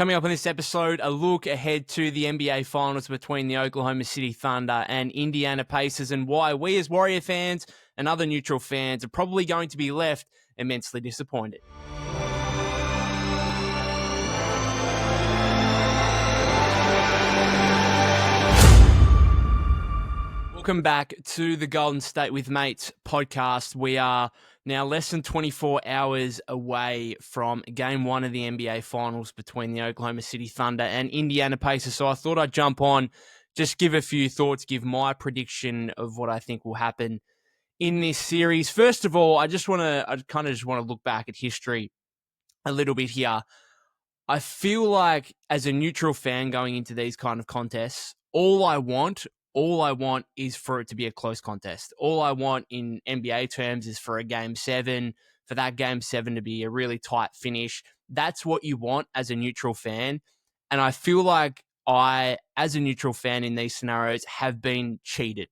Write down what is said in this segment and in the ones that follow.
Coming up on this episode, a look ahead to the NBA Finals between the Oklahoma City Thunder and Indiana Pacers, and why we as Warrior fans and other neutral fans are probably going to be left immensely disappointed. Welcome back to the Golden State with Mates podcast. We are now less than 24 hours away from Game 1 of the NBA Finals between the Oklahoma City Thunder and Indiana Pacers. So I thought I'd jump on, just give a few thoughts, give my prediction of what I think will happen in this series. First of all, I kind of just want to look back at history a little bit here. I feel like as a neutral fan going into these kind of contests, all I want is for it to be a close contest. All I want in NBA terms is for Game 7 to be a really tight finish. That's what you want as a neutral fan. And I feel like I, as a neutral fan in these scenarios, have been cheated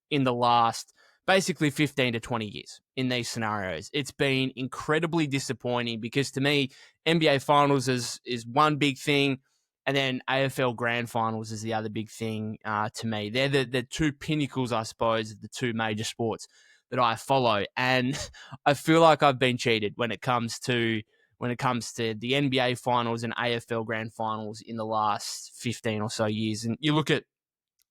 in the last basically 15 to 20 years in these scenarios. It's been incredibly disappointing because to me, NBA Finals is one big thing. And then AFL Grand Finals is the other big thing to me. They're the two pinnacles, I suppose, of the two major sports that I follow. And I feel like I've been cheated when it comes to the NBA Finals and AFL Grand Finals in the last 15 or so years. And you look at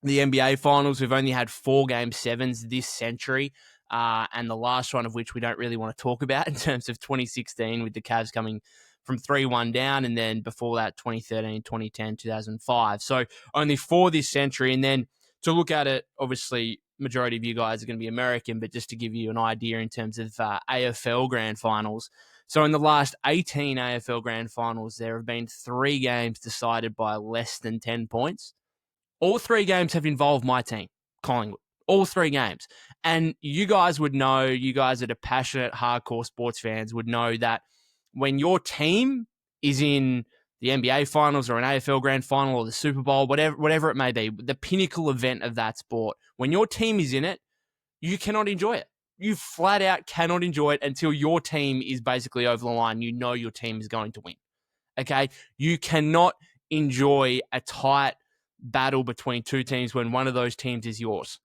the NBA Finals, we've only had 4 Game 7s this century. And the last one of which we don't really want to talk about in terms of 2016 with the Cavs coming from 3-1 down, and then before that, 2013, 2010, 2005. So only 4 this century. And then to look at it, obviously, majority of you guys are going to be American, but just to give you an idea in terms of AFL Grand Finals. So in the last 18 AFL Grand Finals, there have been 3 games decided by less than 10 points. All 3 games have involved my team, Collingwood. All 3 games. And you guys would know, you guys that are passionate, hardcore sports fans would know that when your team is in the NBA Finals or an AFL Grand Final or the Super Bowl, whatever it may be, the pinnacle event of that sport, when your team is in it, you cannot enjoy it. You flat out cannot enjoy it until your team is basically over the line. You know your team is going to win. Okay? You cannot enjoy a tight battle between 2 teams when one of those teams is yours.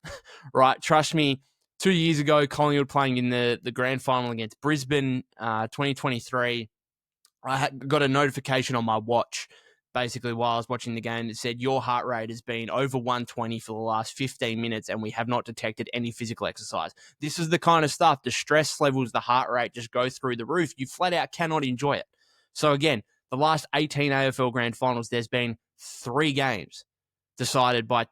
Right? Trust me. 2 years ago, Collingwood playing in the grand final against Brisbane, 2023, I got a notification on my watch, basically while I was watching the game, that said, your heart rate has been over 120 for the last 15 minutes and we have not detected any physical exercise. This is the kind of stuff, the stress levels, the heart rate just go through the roof. You flat out cannot enjoy it. So again, the last 18 AFL Grand Finals, there's been 3 games decided by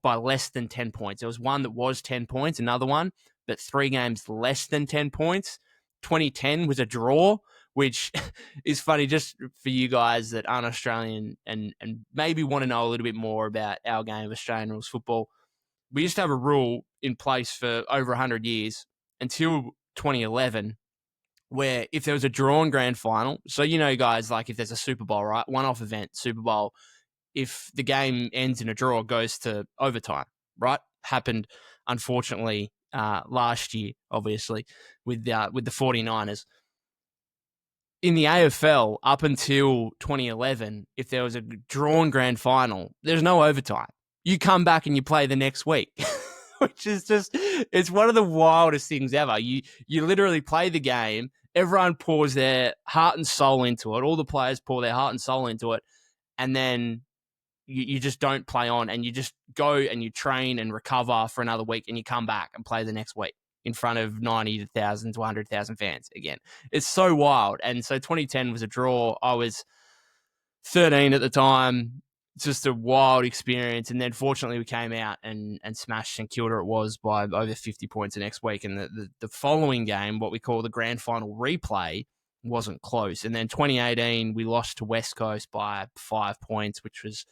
less than 10 points. There was one that was 10 points, another one, but 3 games less than 10 points. 2010 was a draw, which is funny just for you guys that aren't Australian and maybe want to know a little bit more about our game of Australian rules football. We used to have a rule in place for over 100 years until 2011 where if there was a drawn grand final, so you know guys, like if there's a Super Bowl, right? One-off event, Super Bowl, if the game ends in a draw, it goes to overtime, right? Happened, unfortunately, last year, obviously, with the 49ers. In the AFL, up until 2011, if there was a drawn grand final, there's no overtime. You come back and you play the next week, which is just, it's one of the wildest things ever. You literally play the game, everyone pours their heart and soul into it, all the players pour their heart and soul into it, and then you just don't play on and you just go and you train and recover for another week and you come back and play the next week in front of 90,000 to 100,000 fans again. It's so wild. And so 2010 was a draw. I was 13 at the time. It's just a wild experience. And then fortunately we came out and smashed St Kilda it was by over 50 points the next week. And the following game, what we call the grand final replay, wasn't close. And then 2018, we lost to West Coast by 5 points, which was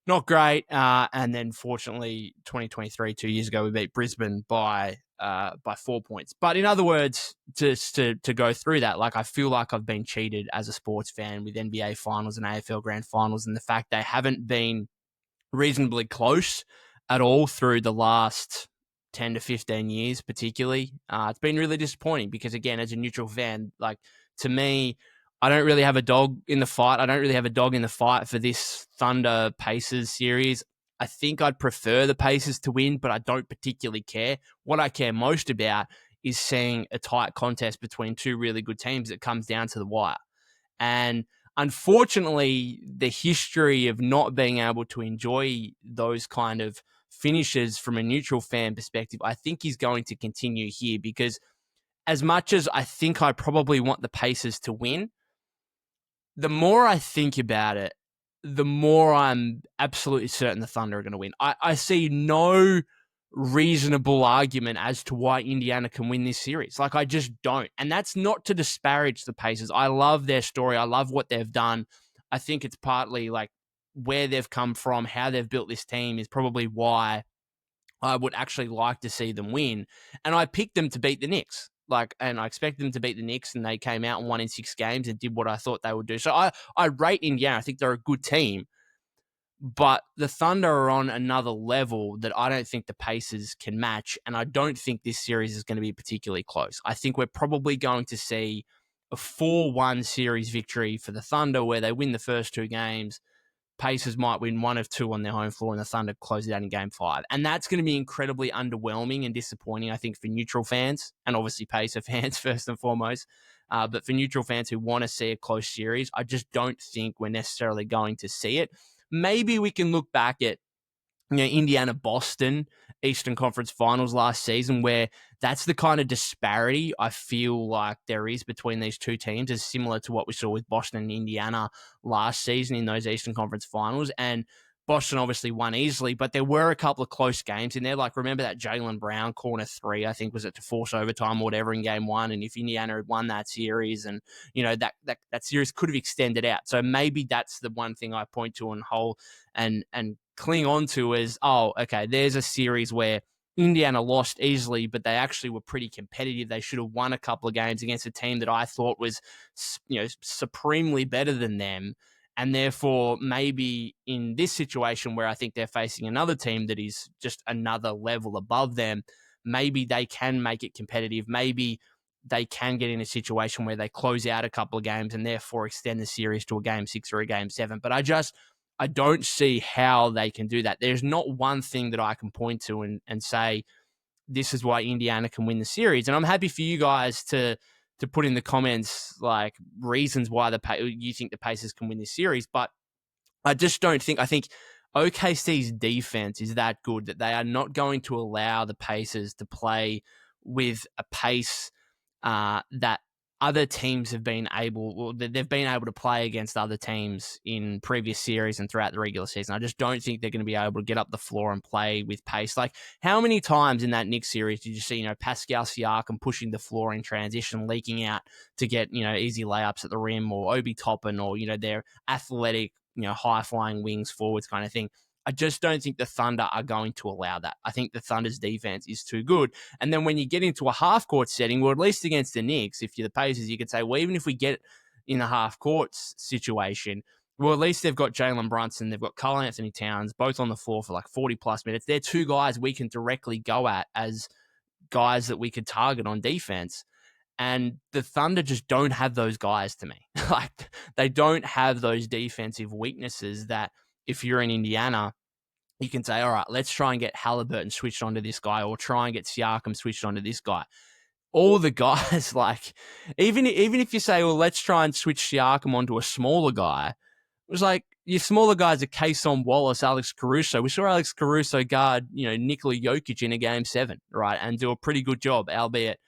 not great. And then fortunately, 2023, 2 years ago, we beat Brisbane by 4 points. But in other words, just to go through that, like I feel like I've been cheated as a sports fan with NBA finals and AFL grand finals, and the fact they haven't been reasonably close at all through the last 10 to 15 years, particularly. It's been really disappointing because, again, as a neutral fan, like to me, I don't really have a dog in the fight. I don't really have a dog in the fight for this Thunder Pacers series. I think I'd prefer the Pacers to win, but I don't particularly care. What I care most about is seeing a tight contest between two really good teams that comes down to the wire. And unfortunately, the history of not being able to enjoy those kind of finishes from a neutral fan perspective, I think is going to continue here, because as much as I think I probably want the Pacers to win, the more I think about it, the more I'm absolutely certain the Thunder are going to win. I see no reasonable argument as to why Indiana can win this series. Like, I just don't. And that's not to disparage the Pacers. I love their story. I love what they've done. I think it's partly like where they've come from, how they've built this team is probably why I would actually like to see them win. And I picked them to beat the Knicks. And I expected them to beat the Knicks, and they came out and won in 6 games and did what I thought they would do. So I rate Indiana. I think they're a good team, but the Thunder are on another level that I don't think the Pacers can match, and I don't think this series is going to be particularly close. I think we're probably going to see a 4-1 series victory for the Thunder, where they win the first 2 games. Pacers might win 1 of 2 on their home floor, and the Thunder close it out in game 5. And that's going to be incredibly underwhelming and disappointing, I think, for neutral fans, and obviously Pacer fans first and foremost. But for neutral fans who want to see a close series, I just don't think we're necessarily going to see it. Maybe we can look back at Indiana Boston Eastern Conference Finals last season, where that's the kind of disparity I feel like there is between these two teams, is similar to what we saw with Boston and Indiana last season in those Eastern Conference Finals. And Boston obviously won easily, but there were a couple of close games in there. Like, remember that Jaylen Brown corner 3, I think, was it to force overtime or whatever in game 1. And if Indiana had won that series, and that series could have extended out. So maybe that's the one thing I point to and cling on to as, oh, okay, there's a series where Indiana lost easily, but they actually were pretty competitive. They should have won a couple of games against a team that I thought was, supremely better than them. And therefore, maybe in this situation where I think they're facing another team that is just another level above them, maybe they can make it competitive. Maybe they can get in a situation where they close out a couple of games and therefore extend the series to a game 6 or a game 7. But I don't see how they can do that. There's not one thing that I can point to and say, this is why Indiana can win the series. And I'm happy for you guys to put in the comments, like, reasons why you think the Pacers can win this series. But I just don't think, I think OKC's defense is that good that they are not going to allow the Pacers to play with a pace that other teams they've been able to play against other teams in previous series and throughout the regular season. I just don't think they're going to be able to get up the floor and play with pace. Like, how many times in that Knicks series did you see, Pascal Siakam pushing the floor in transition, leaking out to get, easy layups at the rim, or Obi Toppin, or, their athletic, high-flying wings forwards kind of thing. I just don't think the Thunder are going to allow that. I think the Thunder's defense is too good. And then when you get into a half-court setting, well, at least against the Knicks, if you're the Pacers, you could say, well, even if we get in a half-court situation, well, at least they've got Jalen Brunson, they've got Karl Anthony Towns, both on the floor for like 40-plus minutes. They're 2 guys we can directly go at as guys that we could target on defense. And the Thunder just don't have those guys to me. Like, they don't have those defensive weaknesses that, if you're in Indiana, you can say, all right, let's try and get Halliburton switched onto this guy, or try and get Siakam switched onto this guy. All the guys, like, even if you say, well, let's try and switch Siakam onto a smaller guy, it was like, your smaller guys are Cason Wallace, Alex Caruso. We saw Alex Caruso guard, Nikola Jokic in a game 7, right, and do a pretty good job, albeit,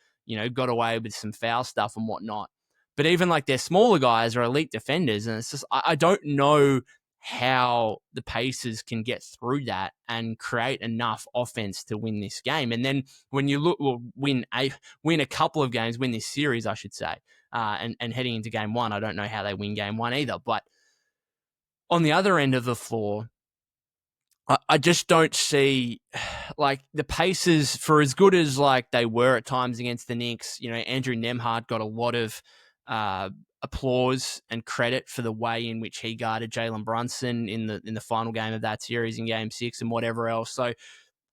got away with some foul stuff and whatnot. But even like their smaller guys are elite defenders, and it's just, I don't know how the Pacers can get through that and create enough offense to win this game. And then when you look, win a couple of games, win this series, I should say, and heading into game 1, I don't know how they win game 1 either. But on the other end of the floor, I just don't see, like, the Pacers, for as good as like they were at times against the Knicks. Andrew Nembhard got a lot of applause and credit for the way in which he guarded Jalen Brunson in the final game of that series in game 6 and whatever else. So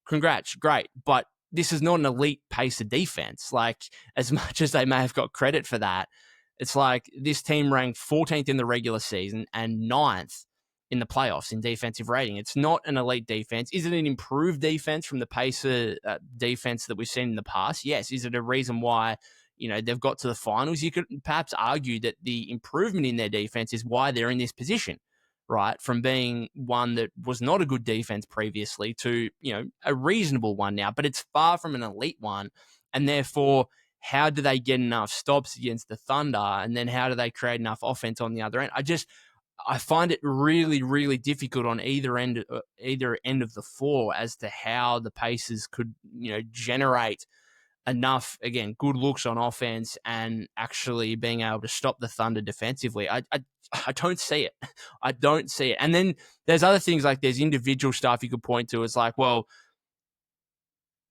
congrats, great. But this is not an elite Pacer defense. Like, as much as they may have got credit for that, It's like this team ranked 14th in the regular season and 9th in the playoffs in defensive rating. It's not an elite defense. Is it an improved defense from the Pacer defense that we've seen in the past? Yes. Is it a reason why they've got to the finals? You could perhaps argue that the improvement in their defense is why they're in this position, right? From being one that was not a good defense previously to, a reasonable one now, but it's far from an elite one. And therefore, how do they get enough stops against the Thunder? And then how do they create enough offense on the other end? I find it really, really difficult on either end of the floor as to how the Pacers could, generate enough, again, good looks on offense and actually being able to stop the Thunder defensively. I don't see it. I don't see it. And then there's other things, like there's individual stuff you could point to. It's like, well,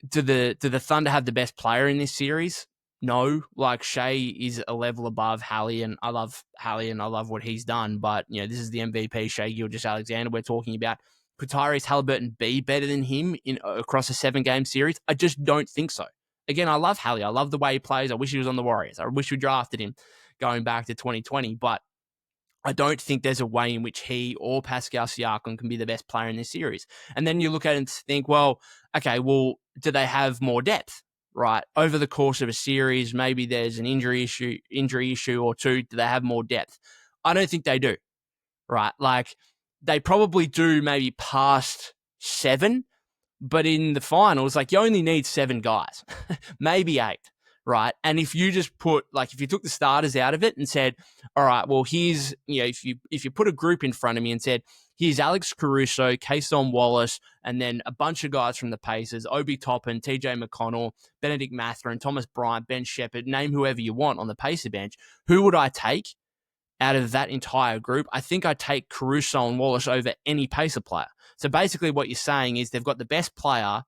do the Thunder have the best player in this series? No, like Shea is a level above Hallie, and I love Hallie and I love what he's done. But, this is the MVP, Shea Gilgeous-Alexander we're talking about. Could Tyrese Halliburton be better than him across a 7-game series? I just don't think so. Again, I love Hallie. I love the way he plays. I wish he was on the Warriors. I wish we drafted him going back to 2020. But I don't think there's a way in which he or Pascal Siakam can be the best player in this series. And then you look at it and think, well, okay, do they have more depth? Right, over the course of a series, maybe there's an injury issue or two. Do they have more depth? I don't think they do. Right, like they probably do, maybe past 7, but in the finals, like you only need 7 guys, maybe 8. Right, and if you just if you took the starters out of it and said, all right, well, here's if you put a group in front of me and said, here's Alex Caruso, Kason Wallace, and then a bunch of guys from the Pacers, Obi Toppin, TJ McConnell, Benedict Mathurin, Thomas Bryant, Ben Shepherd, name whoever you want on the Pacer bench. Who would I take out of that entire group? I think I'd take Caruso and Wallace over any Pacer player. So basically what you're saying is they've got the best player,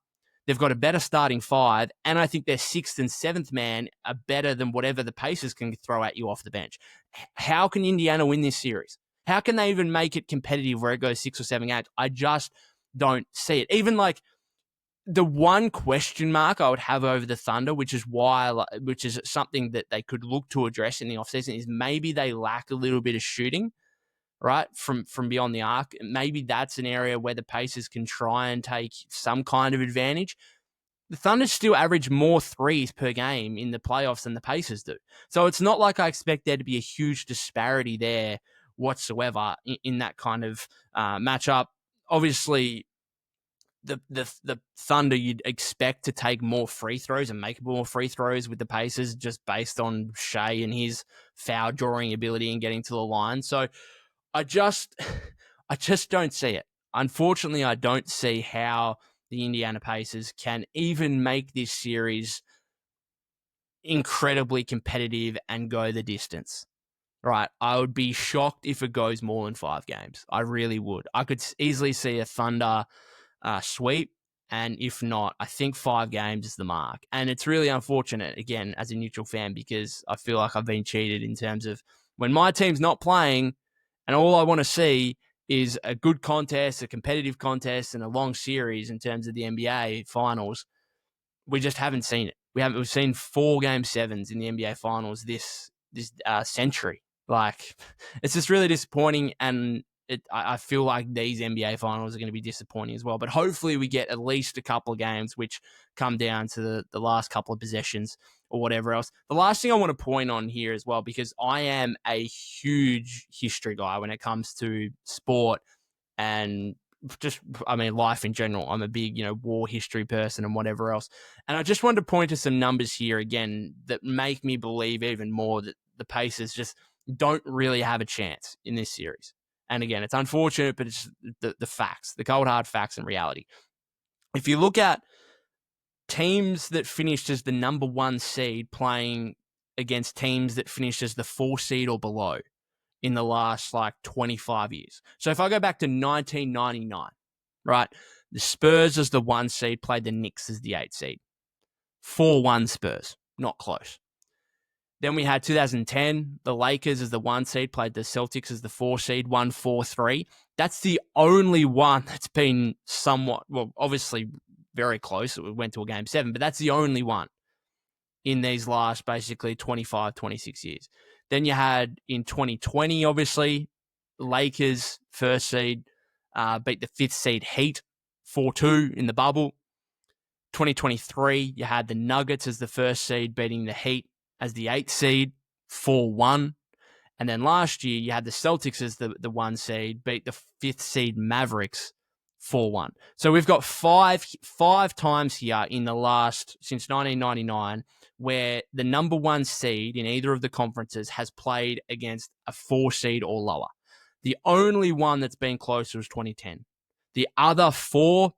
they've got a better starting 5, and I think their 6th and 7th man are better than whatever the Pacers can throw at you off the bench. How can Indiana win this series? How can they even make it competitive where it goes 6 or 7 games? I just don't see it. Even like the one question mark I would have over the Thunder, which is something that they could look to address in the offseason, is maybe they lack a little bit of shooting, right, from beyond the arc. Maybe that's an area where the Pacers can try and take some kind of advantage. The Thunder still average more threes per game in the playoffs than the Pacers do. So it's not like I expect there to be a huge disparity there whatsoever in that kind of matchup. Obviously, the Thunder, you'd expect to take more free throws and make more free throws with the Pacers just based on Shea and his foul drawing ability and getting to the line. So I just don't see it. Unfortunately, I don't see how the Indiana Pacers can even make this series incredibly competitive and go the distance. Right, I would be shocked if it goes more than 5 games. I really would. I could easily see a Thunder sweep, and if not, I think 5 games is the mark. And it's really unfortunate, again, as a neutral fan, because I feel like I've been cheated in terms of when my team's not playing, and all I want to see is a good contest, a competitive contest, and a long series in terms of the NBA finals. We just haven't seen it. We've seen 4 Game 7s in the NBA finals this century. Like, it's just really disappointing, and I feel like these NBA finals are going to be disappointing as well. But hopefully we get at least a couple of games which come down to the last couple of possessions or whatever else. The last thing I want to point on here as well, because I am a huge history guy when it comes to sport and just, life in general. I'm a big, war history person and whatever else. And I just wanted to point to some numbers here again that make me believe even more that the Pacers just don't really have a chance in this series. And again, it's unfortunate, but it's the facts, the cold hard facts and reality. If you look at teams that finished as the number 1 seed playing against teams that finished as the 4 seed or below in the last 25 years. So if I go back to 1999, right, the Spurs as the 1 seed played the Knicks as the 8 seed. 4-1 Spurs, not close. Then we had 2010, the Lakers as the 1 seed played the Celtics as the 4 seed, 1-4-3. That's the only one that's been somewhat, well, obviously very close. It went to a Game 7, but that's the only one in these last basically 25, 26 years. Then you had in 2020, obviously, Lakers, first seed, beat the 5th seed Heat 4-2 in the bubble. 2023, you had the Nuggets as the first seed, beating the Heat as the 8th seed 4-1. And then last year, you had the Celtics as the 1 seed, beat the 5th seed Mavericks 4-1. So we've got five times here in the last, since 1999, where the number 1 seed in either of the conferences has played against a 4 seed or lower. The only one that's been closer is 2010. The other 4,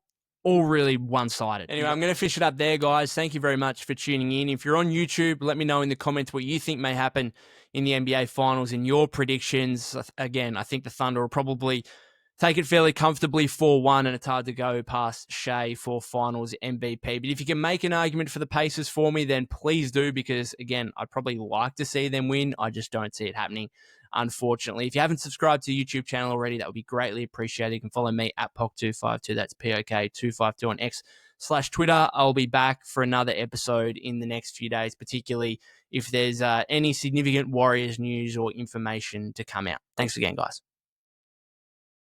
all really one-sided. Anyway, I'm going to finish it up there, guys. Thank you very much for tuning in. If you're on YouTube, let me know in the comments what you think may happen in the NBA Finals and your predictions. Again, I think the Thunder will probably take it fairly comfortably 4-1, and it's hard to go past Shea for Finals MVP. But if you can make an argument for the Pacers for me, then please do, because, again, I'd probably like to see them win. I just don't see it happening, unfortunately. If you haven't subscribed to the YouTube channel already, that would be greatly appreciated. You can follow me at POC252. That's POK252 on X/Twitter. I'll be back for another episode in the next few days, particularly if there's any significant Warriors news or information to come out. Thanks again, guys.